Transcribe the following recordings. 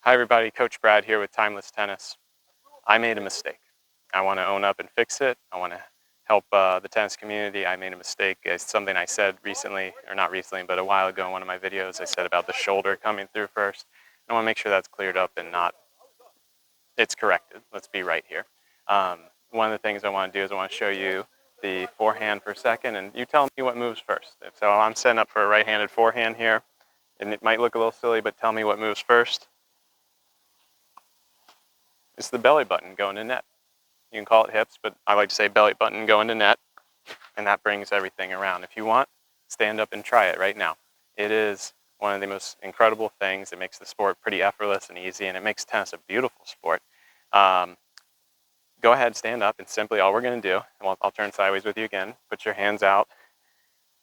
Hi everybody, Coach Brad here with Timeless Tennis. I made a mistake. I want to own up and fix it. I want to help the tennis community. I made a mistake. It's something I said recently, or not recently, but a while ago in one of my videos. I said about the shoulder coming through first. I want to make sure that's cleared up and it's corrected. Let's be right here. One of the things I want to do is I want to show you the forehand for a second, and you tell me what moves first. So I'm setting up for a right-handed forehand here, and it might look a little silly, but tell me what moves first. It's the belly button going to net. You can call it hips, but I like to say belly button going to net, and that brings everything around. If you want, stand up and try it right now. It is one of the most incredible things. It makes the sport pretty effortless and easy, and it makes tennis a beautiful sport. Go ahead, stand up, and simply all we're going to do, and I'll turn sideways with you again, put your hands out,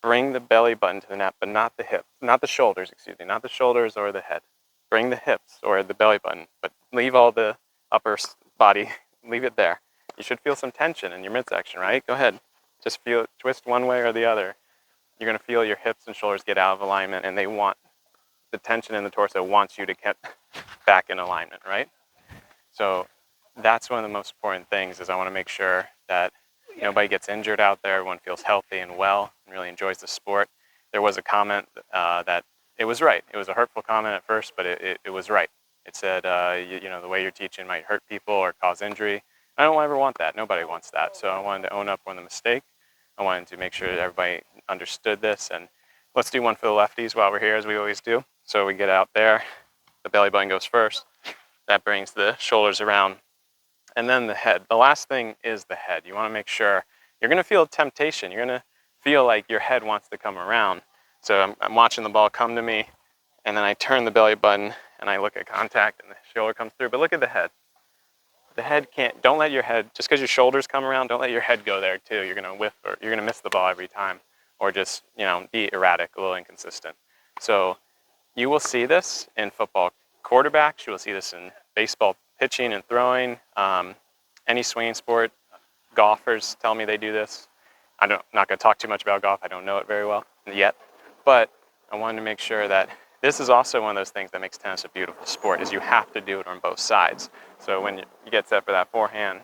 bring the belly button to the net, but not the hips, not the shoulders, excuse me, not the shoulders or the head. Bring the hips or the belly button, but leave all the upper body, leave it there. You should feel some tension in your midsection, right? Go ahead, just feel it, twist one way or the other. You're going to feel your hips and shoulders get out of alignment, and the tension in the torso wants you to get back in alignment, right? So that's one of the most important things, is I want to make sure that nobody gets injured out there, everyone feels healthy and well and really enjoys the sport. There was a comment that it was right. It was a hurtful comment at first, but it was right. It said, the way you're teaching might hurt people or cause injury. I don't ever want that. Nobody wants that. So I wanted to own up on the mistake. I wanted to make sure that everybody understood this. And let's do one for the lefties while we're here, as we always do. So we get out there. The belly button goes first. That brings the shoulders around. And then the head. The last thing is the head. You want to make sure you're going to feel temptation. You're going to feel like your head wants to come around. So I'm watching the ball come to me, and then I turn the belly button, and I look at contact, and the shoulder comes through. But look at the head. The head don't let your head, just because your shoulders come around, don't let your head go there too. You're going to whiff, or you're going to miss the ball every time, or just, be erratic, a little inconsistent. So you will see this in football quarterbacks. You will see this in baseball pitching and throwing, any swinging sport. Golfers tell me they do this. I'm not going to talk too much about golf. I don't know it very well yet, but I wanted to make sure that this is also one of those things that makes tennis a beautiful sport, is you have to do it on both sides. So when you get set for that forehand,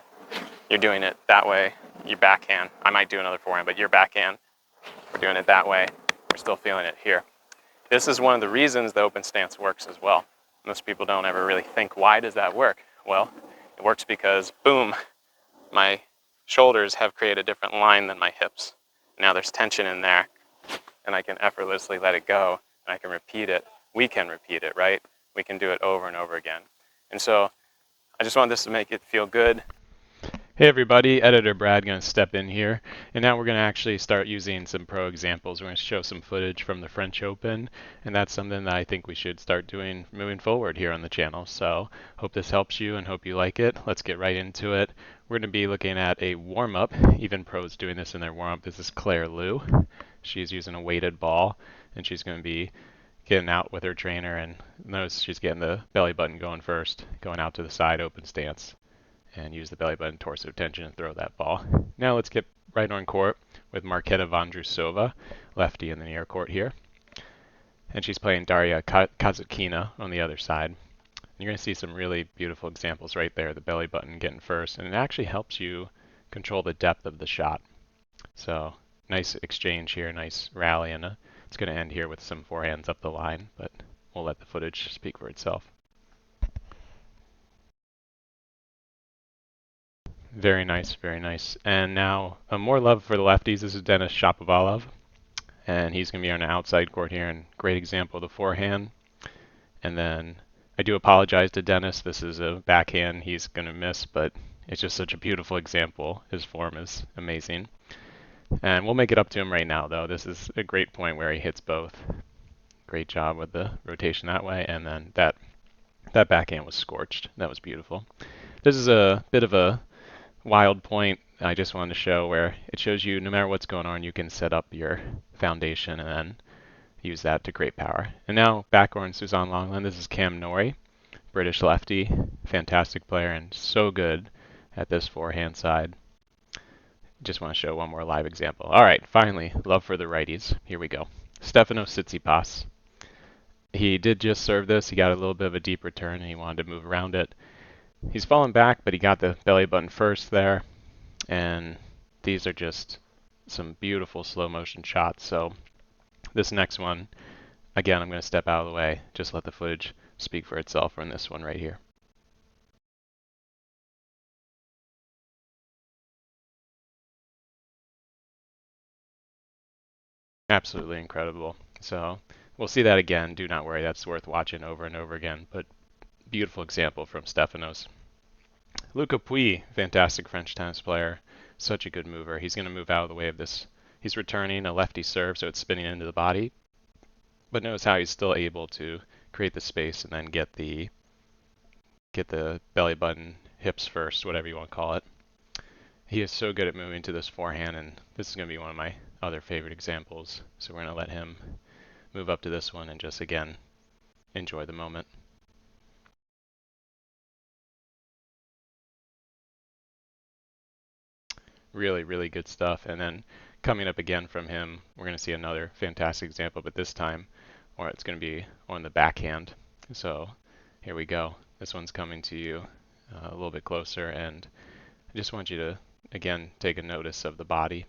you're doing it that way. Your backhand, I might do another forehand, but your backhand, we're doing it that way. We're still feeling it here. This is one of the reasons the open stance works as well. Most people don't ever really think, why does that work? Well, it works because, boom, my shoulders have created a different line than my hips. Now there's tension in there, and I can effortlessly let it go, and I can repeat it. We can repeat it, right? We can do it over and over again. And so I just want this to make it feel good. Hey everybody, Editor Brad going to step in here, and now we're going to actually start using some pro examples. We're going to show some footage from the French Open, and that's something that I think we should start doing moving forward here on the channel. So hope this helps you and hope you like it. Let's get right into it. We're going to be looking at a warm-up. Even pros doing this in their warm-up. This is Claire Liu. She's using a weighted ball, and she's going to be getting out with her trainer, and notice she's getting the belly button going first, going out to the side open stance, and use the belly button torso tension and throw that ball. Now let's get right on court with Marketa Vondrousova, lefty in the near court here. And she's playing Daria Kasatkina on the other side. And you're going to see some really beautiful examples right there, the belly button getting first, and it actually helps you control the depth of the shot. So nice exchange here, nice rally, and it's going to end here with some forehands up the line, but we'll let the footage speak for itself. Very nice, very nice. And now more love for the lefties. This is Denis Shapovalov, and he's going to be on an outside court here, and great example of the forehand. And then I do apologize to Denis. This is a backhand he's going to miss, but it's just such a beautiful example. His form is amazing. And we'll make it up to him right now, though. This is a great point where he hits both. Great job with the rotation that way, and then that backhand was scorched. That was beautiful. This is a bit of a wild point I just wanted to show, where it shows you no matter what's going on, you can set up your foundation and then use that to great power. And now back on Suzanne Lenglen. This is Cam Norrie, British lefty, fantastic player and so good at this forehand side. Just want to show one more live example. All right, finally, love for the righties. Here we go. Stefanos Tsitsipas. He did just serve this. He got a little bit of a deep return and he wanted to move around it. He's fallen back, but he got the belly button first there. And these are just some beautiful slow motion shots. So this next one, again, I'm going to step out of the way. Just let the footage speak for itself on this one right here. Absolutely incredible. So we'll see that again. Do not worry. That's worth watching over and over again. But beautiful example from Stefanos. Luca Pouille, fantastic French tennis player. Such a good mover. He's going to move out of the way of this. He's returning a lefty serve, so it's spinning into the body. But notice how he's still able to create the space and then get the belly button, hips first, whatever you want to call it. He is so good at moving to this forehand, and this is going to be one of my other favorite examples. So we're going to let him move up to this one and just, again, enjoy the moment. Really, really good stuff. And then coming up again from him, we're going to see another fantastic example, but this time, or it's going to be on the backhand. So here we go. This one's coming to you a little bit closer, and I just want you to, again, take a notice of the body.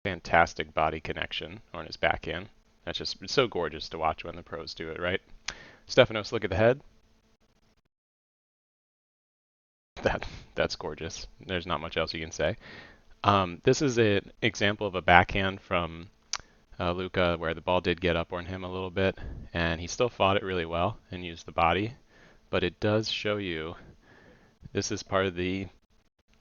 Fantastic body connection on his backhand. That's just it's so gorgeous to watch when the pros do it, right? Stefanos, look at the head. That's gorgeous. There's not much else you can say. This is an example of a backhand from Luca where the ball did get up on him a little bit, and he still fought it really well and used the body. But it does show you this is part of the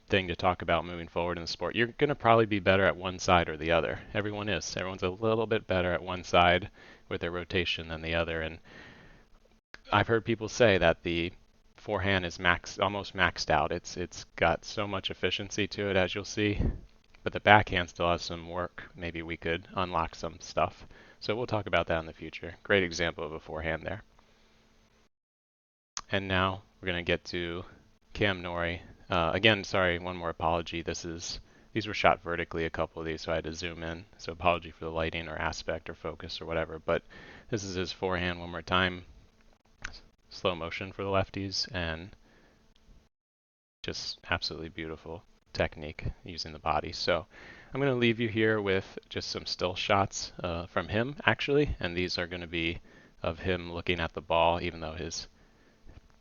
thing to talk about moving forward in the sport. You're going to probably be better at one side or the other. Everyone is. Everyone's a little bit better at one side with their rotation than the other. And I've heard people say that the forehand is almost maxed out. It's got so much efficiency to it, as you'll see, but the backhand still has some work. Maybe we could unlock some stuff. So we'll talk about that in the future. Great example of a forehand there. And now we're going to get to Cam Norrie. Again, sorry, one more apology. These were shot vertically, a couple of these, so I had to zoom in. So apology for the lighting or aspect or focus or whatever. But this is his forehand one more time. Slow motion for the lefties and just absolutely beautiful technique using the body. So I'm going to leave you here with just some still shots from him, actually. And these are going to be of him looking at the ball, even though his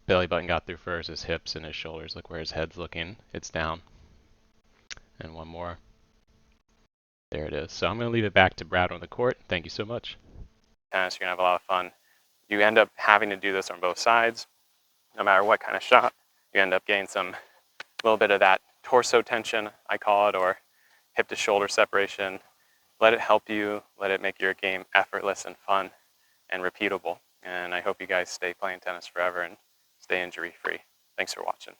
belly button got through first, his hips and his shoulders. Look where his head's looking. It's down. And one more. There it is. So I'm going to leave it back to Brad on the court. Thank you so much. Tennis, you're going to have a lot of fun. You end up having to do this on both sides, no matter what kind of shot. You end up getting some little bit of that torso tension, I call it, or hip to shoulder separation. Let it help you. Let it make your game effortless and fun and repeatable. And I hope you guys stay playing tennis forever and stay injury free. Thanks for watching.